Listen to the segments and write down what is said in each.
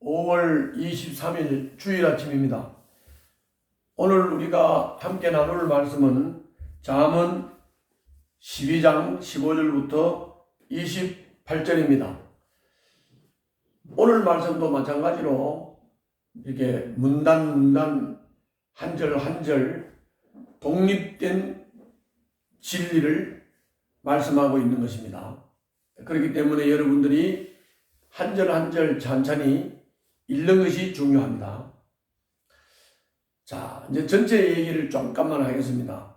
5월 23일 주일 아침입니다. 오늘 우리가 함께 나눌 말씀은 잠언 12장 15절부터 28절입니다. 오늘 말씀도 마찬가지로 이렇게 문단 한 절 한 절 독립된 진리를 말씀하고 있는 것입니다. 그렇기 때문에 여러분들이 한 절 한 절 천천히 읽는 것이 중요합니다. 자, 이제 전체 얘기를 잠깐만 하겠습니다.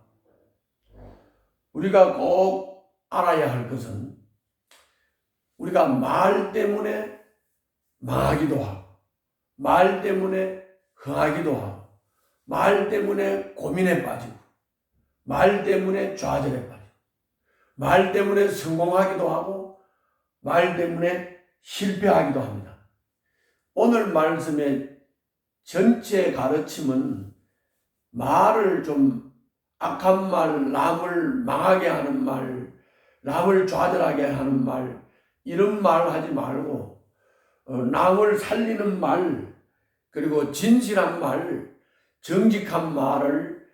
우리가 꼭 알아야 할 것은 우리가 말 때문에 망하기도 하고, 말 때문에 흥하기도 하고, 말 때문에 고민에 빠지고, 말 때문에 좌절에 빠지고, 말 때문에 성공하기도 하고, 말 때문에 실패하기도 합니다. 오늘 말씀의 전체 가르침은 말을 좀 악한 말, 남을 망하게 하는 말, 남을 좌절하게 하는 말, 이런 말 하지 말고 남을 살리는 말, 그리고 진실한 말, 정직한 말을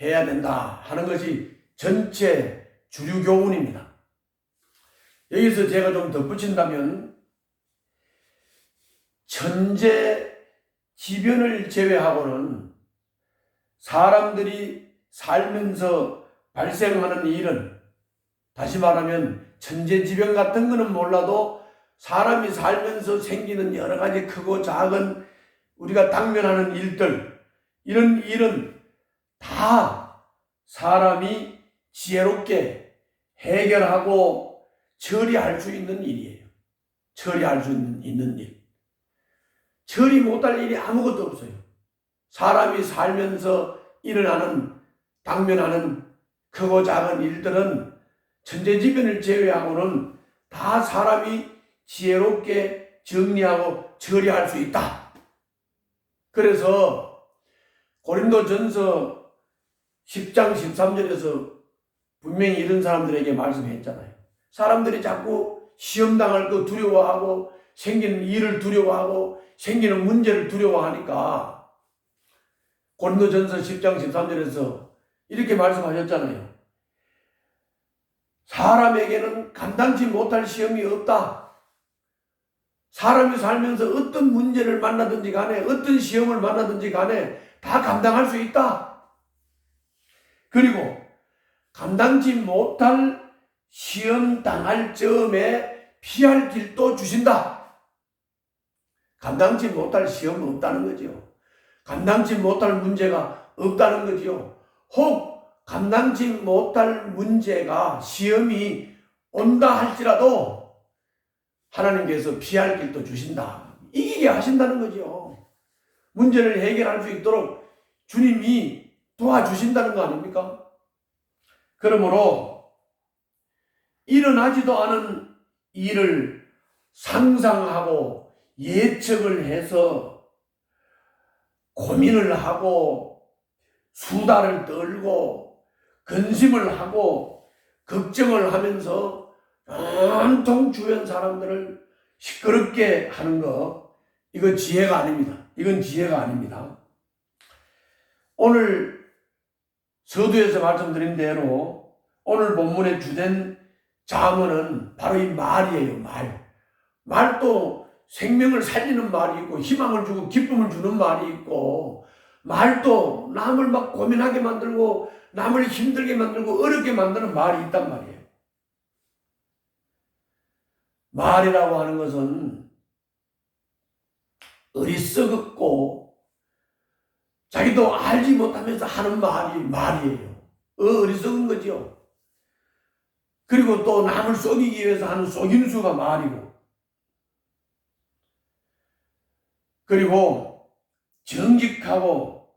해야 된다 하는 것이 전체 주류 교훈입니다. 여기서 제가 좀 덧붙인다면 천재지변을 제외하고는 사람들이 살면서 발생하는 일은, 다시 말하면 천재지변 같은 거는 몰라도 사람이 살면서 생기는 여러 가지 크고 작은 우리가 당면하는 일들, 이런 일은 다 사람이 지혜롭게 해결하고 처리할 수 있는 일이에요. 처리할 수 있는 일. 처리 못할 일이 아무것도 없어요. 사람이 살면서 일어나는, 당면하는 크고 작은 일들은 천재지변을 제외하고는 다 사람이 지혜롭게 정리하고 처리할 수 있다. 그래서 고린도전서 10장 13절에서 분명히 이런 사람들에게 말씀했잖아요. 사람들이 자꾸 시험당할 거 두려워하고, 생기는 일을 두려워하고, 생기는 문제를 두려워하니까 고린도전서 10장 13절에서 이렇게 말씀하셨잖아요. 사람에게는 감당치 못할 시험이 없다. 사람이 살면서 어떤 문제를 만나든지 간에, 어떤 시험을 만나든지 간에 다 감당할 수 있다. 그리고 감당치 못할 시험 당할 점에 피할 길도 주신다. 감당치 못할 시험은 없다는 거죠. 감당치 못할 문제가 없다는 거죠. 혹 감당치 못할 문제가, 시험이 온다 할지라도 하나님께서 피할 길도 주신다. 이기게 하신다는 거죠. 문제를 해결할 수 있도록 주님이 도와주신다는 거 아닙니까? 그러므로 일어나지도 않은 일을 상상하고 예측을 해서 고민을 하고 수다를 떨고 근심을 하고 걱정을 하면서 온통 주변 사람들을 시끄럽게 하는 거, 이건 지혜가 아닙니다. 이건 지혜가 아닙니다. 오늘 서두에서 말씀드린 대로 오늘 본문의 주된 잠언은 바로 이 말이에요. 말도 생명을 살리는 말이 있고, 희망을 주고 기쁨을 주는 말이 있고, 말도 남을 막 고민하게 만들고 남을 힘들게 만들고 어렵게 만드는 말이 있단 말이에요. 말이라고 하는 것은 어리석었고 자기도 알지 못하면서 하는 말이에요. 어리석은 거죠. 그리고 또 남을 속이기 위해서 하는 속임수가 말이고, 그리고 정직하고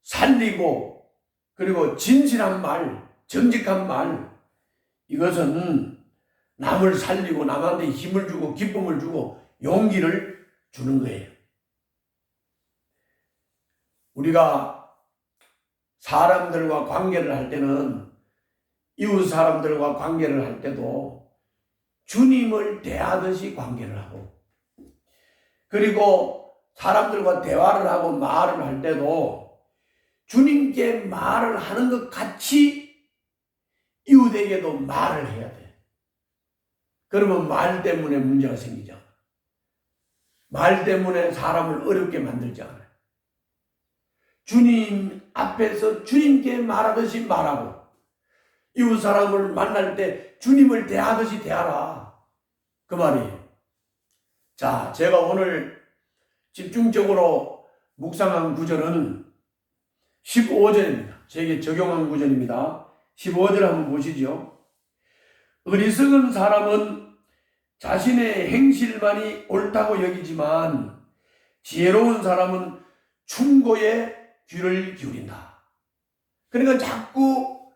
살리고, 그리고 진실한 말, 정직한 말, 이것은 남을 살리고 남한테 힘을 주고 기쁨을 주고 용기를 주는 거예요. 우리가 사람들과 관계를 할 때는, 이웃 사람들과 관계를 할 때도 주님을 대하듯이 관계를 하고, 그리고 사람들과 대화를 하고 말을 할 때도 주님께 말을 하는 것 같이 이웃에게도 말을 해야 돼. 그러면 말 때문에 문제가 생기지 않아. 말 때문에 사람을 어렵게 만들지 않아요. 주님 앞에서 주님께 말하듯이 말하고 이웃 사람을 만날 때 주님을 대하듯이 대하라. 그 말이에요. 자, 제가 오늘 집중적으로 묵상한 구절은 15절입니다. 제게 적용한 구절입니다. 15절 한번 보시죠. 어리석은 사람은 자신의 행실만이 옳다고 여기지만 지혜로운 사람은 충고에 귀를 기울인다. 그러니까 자꾸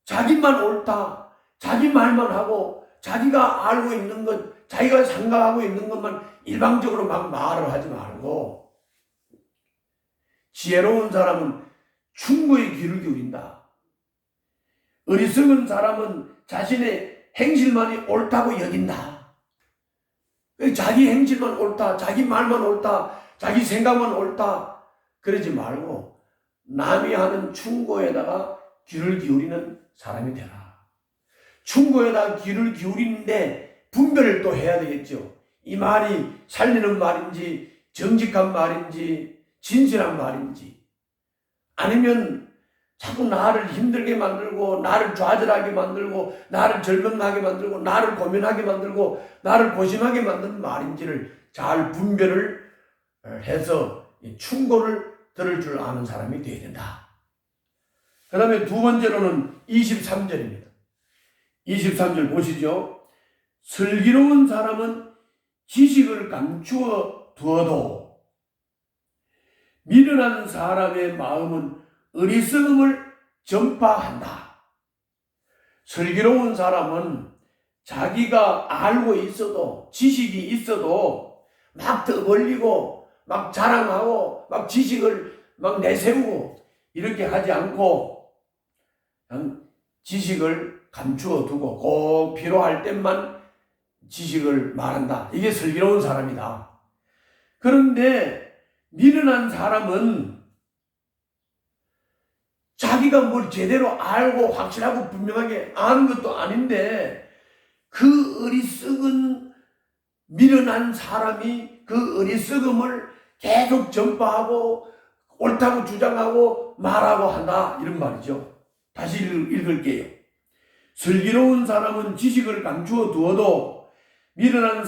자기만 옳다, 자기 말만 하고 자기가 알고 있는 것, 자기가 생각하고 있는 것만 일방적으로 막 말을 하지 말고 지혜로운 사람은 충고에 귀를 기울인다. 어리석은 사람은 자신의 행실만이 옳다고 여긴다. 자기 행실만 옳다, 자기 말만 옳다, 자기 생각만 옳다 그러지 말고 남이 하는 충고에다가 귀를 기울이는 사람이 되라. 충고에다가 귀를 기울이는데 분별을 또 해야 되겠죠. 이 말이 살리는 말인지 정직한 말인지 진실한 말인지, 아니면 자꾸 나를 힘들게 만들고 나를 좌절하게 만들고 나를 절망하게 만들고 나를 고민하게 만들고 나를 고심하게 만드는 말인지를 잘 분별을 해서 충고를 들을 줄 아는 사람이 되어야 된다. 그 다음에 두 번째로는 23절입니다. 23절 보시죠. 슬기로운 사람은 지식을 감추어 두어도 미련한 사람의 마음은 어리석음을 전파한다. 슬기로운 사람은 자기가 알고 있어도, 지식이 있어도 막 더 벌리고 막 자랑하고 막 지식을 막 내세우고 이렇게 하지 않고 지식을 감추어 두고 꼭 필요할 때만 지식을 말한다. 이게 슬기로운 사람이다. 그런데 미련한 사람은 자기가 뭘 제대로 알고 확실하고 분명하게 아는 것도 아닌데 그 어리석은 미련한 사람이 그 어리석음을 계속 전파하고 옳다고 주장하고 말하고 한다. 이런 말이죠. 다시 읽을게요. 슬기로운 사람은 지식을 감추어 두어도 미련한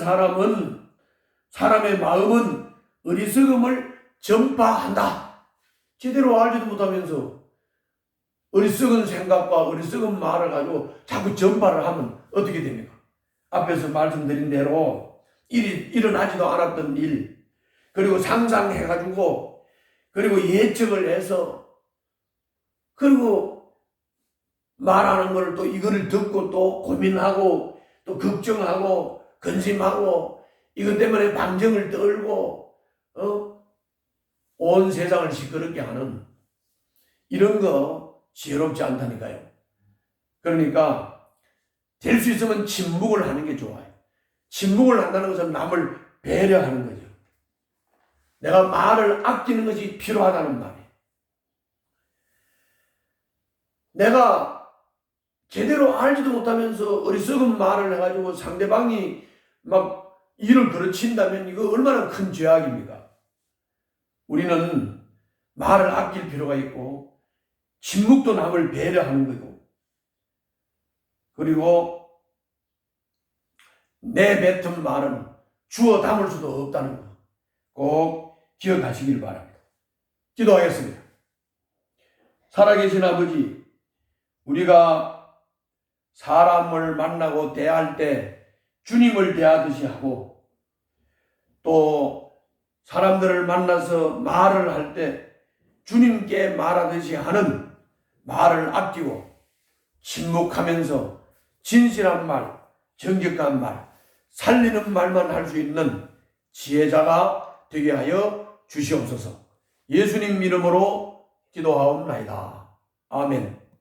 사람의 마음은 어리석음을 전파한다. 제대로 알지도 못하면서 어리석은 생각과 어리석은 말을 가지고 자꾸 전파를 하면 어떻게 됩니까? 앞에서 말씀드린 대로 일이 일어나지도 않았던 일, 그리고 상상해가지고, 그리고 예측을 해서, 그리고 말하는 걸 또 이거를 듣고 또 고민하고 또 걱정하고 근심하고 이것 때문에 방정을 떨고 온 세상을 시끄럽게 하는 이런 거 지혜롭지 않다니까요. 그러니까 될 수 있으면 침묵을 하는 게 좋아요. 침묵을 한다는 것은 남을 배려하는 거죠. 내가 말을 아끼는 것이 필요하다는 말이에요. 내가 제대로 알지도 못하면서 어리석은 말을 해가지고 상대방이 막 일을 그르친다면 이거 얼마나 큰 죄악입니까? 우리는 말을 아낄 필요가 있고 침묵도 남을 배려하는 거고, 그리고 내뱉은 말은 주워 담을 수도 없다는 거 꼭 기억하시길 바랍니다. 기도하겠습니다. 살아계신 아버지, 우리가 사람을 만나고 대할 때 주님을 대하듯이 하고, 또 사람들을 만나서 말을 할 때 주님께 말하듯이 하는 말을 아끼고 침묵하면서 진실한 말, 정직한 말, 살리는 말만 할 수 있는 지혜자가 되게 하여 주시옵소서. 예수님 이름으로 기도하옵나이다. 아멘.